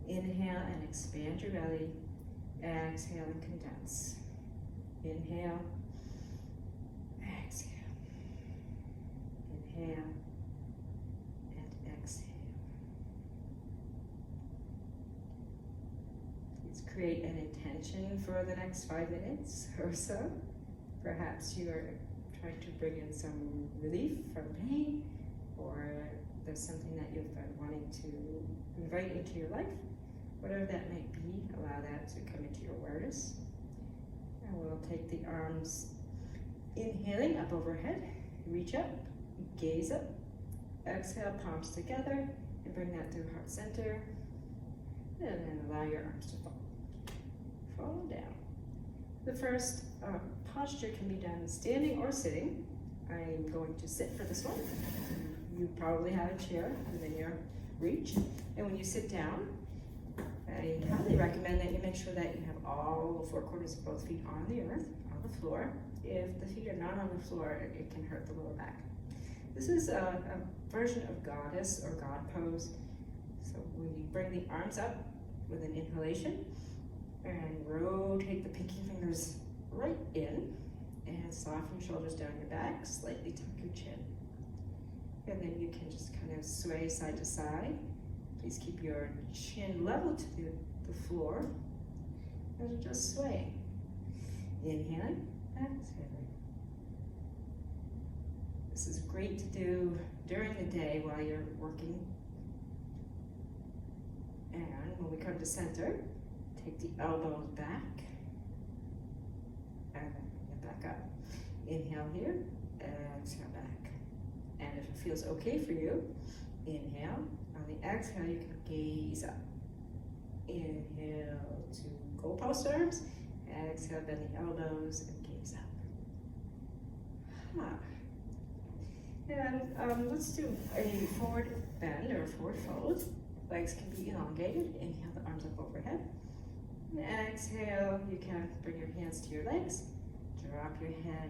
Inhale and expand your belly. Exhale and condense. Inhale. Exhale. Inhale and exhale. Please create an intention for the next 5 minutes or so. Perhaps you are trying to bring in some relief from pain, or there's something that you've been wanting to invite into your life. Whatever that might be, allow that to come into your awareness. And we'll take the arms, inhaling up overhead, reach up, gaze up, exhale, palms together, and bring that through heart center. And then allow your arms to fall down. The first posture can be done standing or sitting. I'm going to sit for this one. You probably have a chair within your reach. And when you sit down, I highly recommend that you make sure that you have all the 4 corners of both feet on the earth, on the floor. If the feet are not on the floor, it can hurt the lower back. This is a version of goddess or God pose. So we bring the arms up with an inhalation and rotate the pinky fingers right in and soften your shoulders down your back, slightly tuck your chin. And then you can just kind of sway side to side. Please keep your chin level to the floor as you just sway. Inhaling, exhaling. This is great to do during the day while you're working. And when we come to center, take the elbows back and then bring it back up. Inhale here, exhale back. And if it feels okay for you, inhale. On the exhale, you can gaze up. Inhale to goalpost arms. Exhale, bend the elbows and gaze up. And let's do a forward bend or forward fold. Legs can be elongated. Inhale, the arms up overhead. And exhale, you can bring your hands to your legs. Drop your head.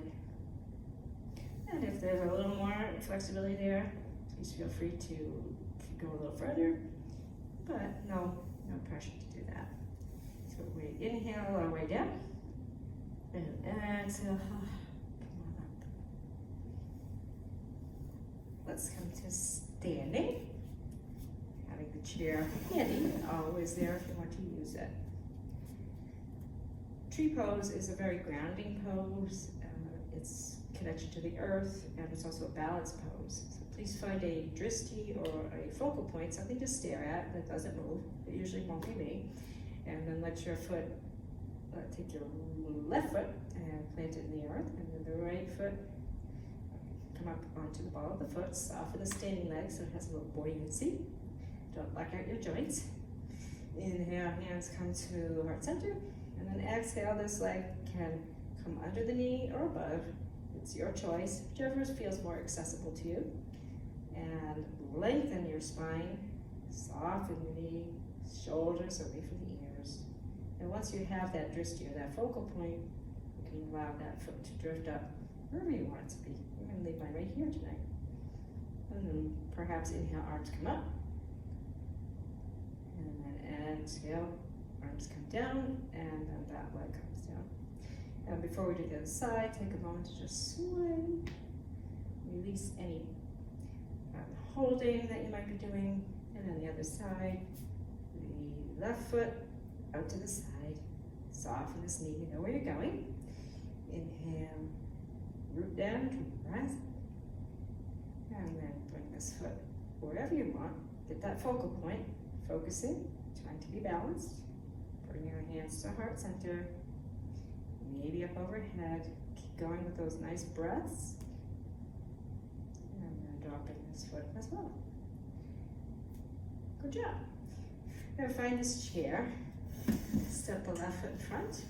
And if there's a little more flexibility there, please feel free to go a little further, but no pressure to do that. So we inhale our way down, and exhale, come on up. Let's come to standing. Having the chair handy, always there if you want to use it. Tree pose is a very grounding pose. It's connection to the earth, and it's also a balance pose. So please find a drishti or a focal point, something to stare at that doesn't move. It usually won't be me. And then let your foot, take your left foot and plant it in the earth, and then the right foot come up onto the ball of the foot, soften the standing leg so it has a little buoyancy. Don't lock out your joints. Inhale, hands come to heart center, and then exhale, this leg can come under the knee or above. It's your choice, whichever feels more accessible to you. And lengthen your spine, soften the knee, shoulders away from the ears. And once you have that drishti or that focal point, you can allow that foot to drift up wherever you want it to be. I'm going to leave mine right here tonight. And then perhaps inhale, arms come up. And then exhale, arms come down, and then that leg comes down. And before we do the other side, take a moment to just sway. Release any holding that you might be doing. And on the other side, the left foot out to the side. Soften this knee, you know where you're going. Inhale, root down to breath. And then bring this foot wherever you want. Get that focal point, focusing, trying to be balanced. Bring your hands to heart center. Maybe up overhead. Keep going with those nice breaths. And then dropping this foot as well. Good job. Now find this chair. Step the left foot in front,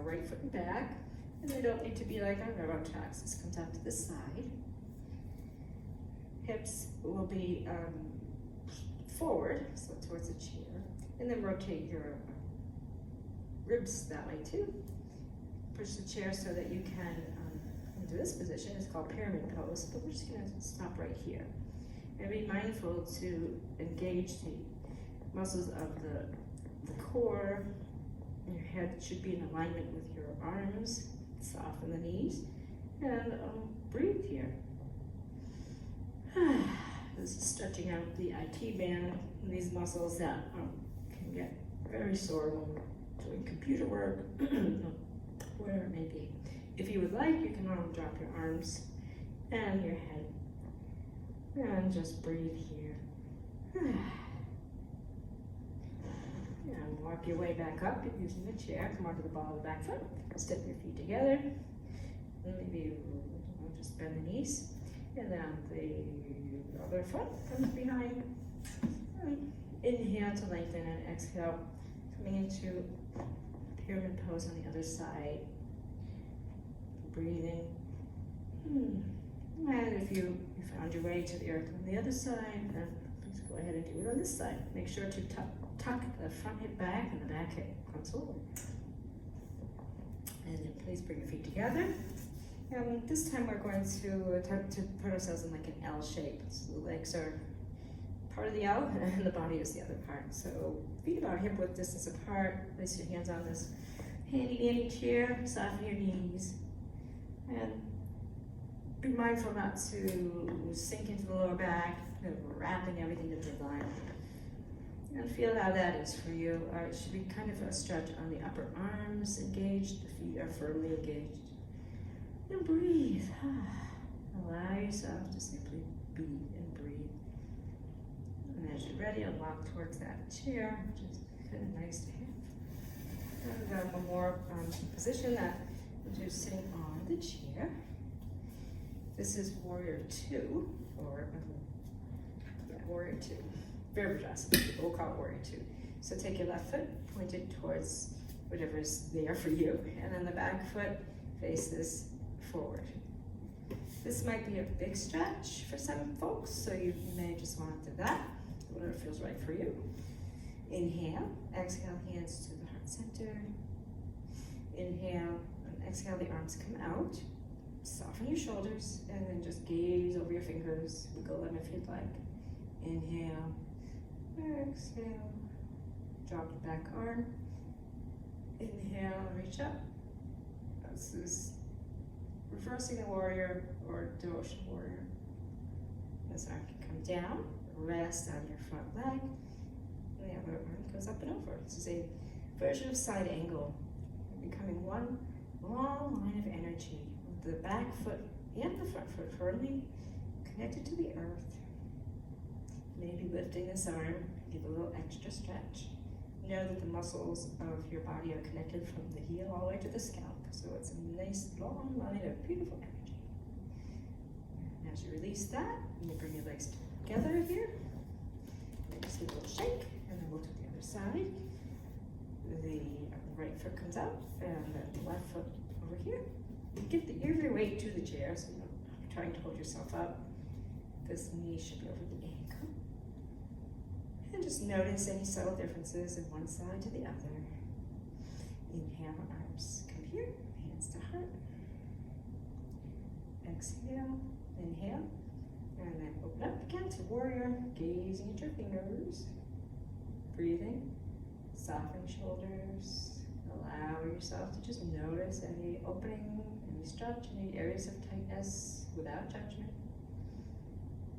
right foot in back. And they don't need to be like on railroad tracks. This comes out to the side. Hips will be forward, so towards the chair. And then rotate your ribs that way too. Push the chair so that you can come into this position. It's called pyramid pose, but we're just going to stop right here. And be mindful to engage the muscles of the core. Your head should be in alignment with your arms. Soften the knees and breathe here. This is stretching out the IT band, these muscles that can get very sore when we're doing computer work, whatever it may be. If you would like, you can drop your arms and your head and just breathe here. And walk your way back up using the chair. Come onto the ball of the back foot. Step your feet together. Maybe just bend the knees. And then the other foot comes behind. Inhale to lengthen and exhale. Coming into pyramid pose on the other side. Breathing. And if you found your way to the earth on the other side, then please go ahead and do it on this side. Make sure to tuck the front hip back and the back hip comes forward. And then please bring your feet together. And this time we're going to attempt to put ourselves in like an L shape. So the legs are part of the L and the body is the other part. So feet about hip width distance apart. Place your hands on this handy dandy chair. Soften your knees. And be mindful not to sink into the lower back, wrapping everything into the line. And feel how that is for you. It should be kind of a stretch on the upper arms engaged, the feet are firmly engaged. And breathe. Allow yourself to simply be and breathe. And as you're ready, I'll walk towards that chair, which is kind of nice to have. And one more position that you're sitting on the chair. This is Warrior 2, or Warrior 2. Virabhadrasana, we'll call it Warrior 2. So take your left foot, point it towards whatever's there for you, and then the back foot faces forward. This might be a big stretch for some folks, so you may just want to do that, whatever feels right for you. Inhale, exhale, hands to the heart center. Inhale, and exhale, the arms come out. Soften your shoulders, and then just gaze over your fingers. Wiggle them if you'd like. Inhale, exhale, drop the back arm. Inhale, reach up. This is reversing the warrior or devotion warrior. This arm can come down, rest on your front leg, and the other arm goes up and over. This is a version of side angle. You're becoming one long line of energy. The back foot and the front foot firmly connected to the earth. Maybe lifting this arm, give a little extra stretch. Know that the muscles of your body are connected from the heel all the way to the scalp. So it's a nice long line of beautiful energy. And as you release that, you bring your legs together here. Just a little shake, and then we'll do the other side. The right foot comes out, and the left foot over here. Get every weight to the chair, so you're not trying to hold yourself up. This knee should be over the ankle. And just notice any subtle differences in one side to the other. Inhale, arms come here, hands to heart. Exhale, inhale, and then open up again to warrior, gazing at your fingers. Breathing, soften shoulders. Allow yourself to just notice any opening, any stretch, any areas of tightness without judgment.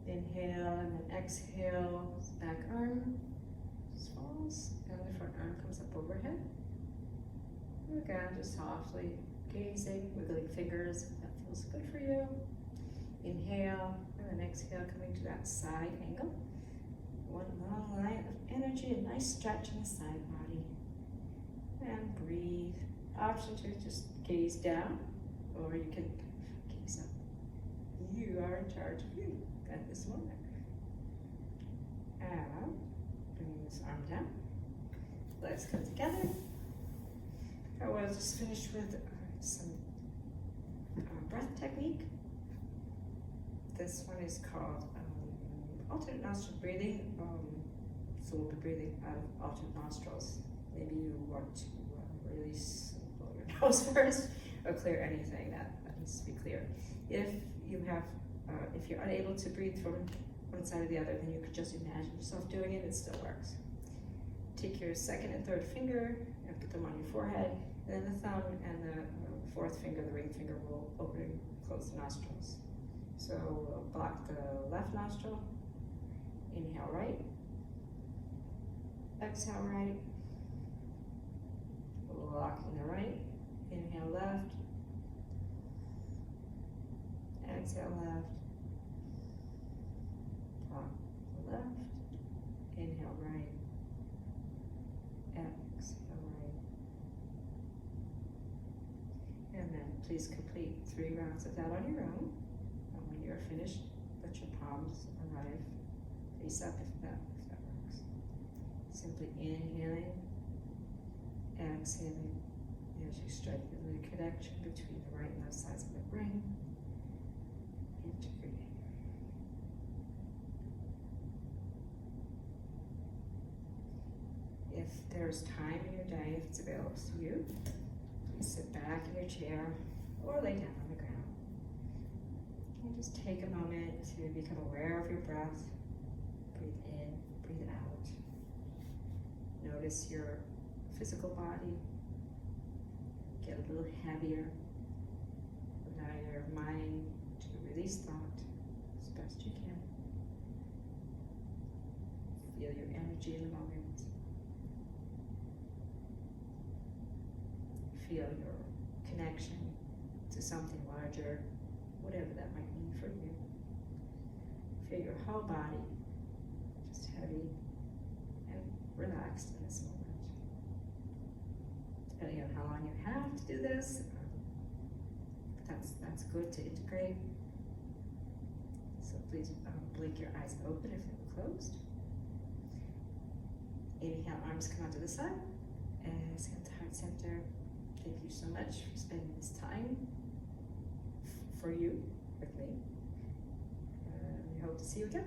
Inhale and then exhale, back arm just falls and the front arm comes up overhead. And again, just softly gazing, wiggling fingers if that feels good for you. Inhale and then exhale, coming to that side angle. One long line of energy, a nice stretch in the side body. And breathe. Option to just gaze down, or you can gaze up. You are in charge of you at this moment. And bring this arm down. Legs come together. I will just finish with some breath technique. This one is called alternate nostril breathing. So we'll be breathing out of alternate nostrils. Maybe you want to release, blow your nose first, or clear anything that needs to be clear. If you have, if you're unable to breathe from one side or the other, then you could just imagine yourself doing it. It still works. take your second and third finger and put them on your forehead, and then the thumb and the fourth finger, the ring finger, will open and close the nostrils. So we'll block the left nostril, inhale right, exhale right, locking the right, inhale left, exhale left, lock the left, inhale right, exhale right. And then please complete 3 rounds of that on your own. And when you're finished, let your palms arrive face up if that works. Simply inhaling, exhaling as you strike the connection between the right and left sides of the brain, integrating. If there's time in your day, if it's available to you, please sit back in your chair or lay down on the ground. And just take a moment to become aware of your breath. Breathe in, breathe out. Notice your physical body get a little heavier. Allow your mind to release thought as best you can. Feel your energy in the moment. Feel your connection to something larger, whatever that might mean for you. Feel your whole body just heavy and relaxed in this moment. Depending on how long you have to do this, that's good to integrate. So please blink your eyes open if they're closed. Inhale, arms come out to the side. Exhale to heart center. Thank you so much for spending this time for you with me. We hope to see you again.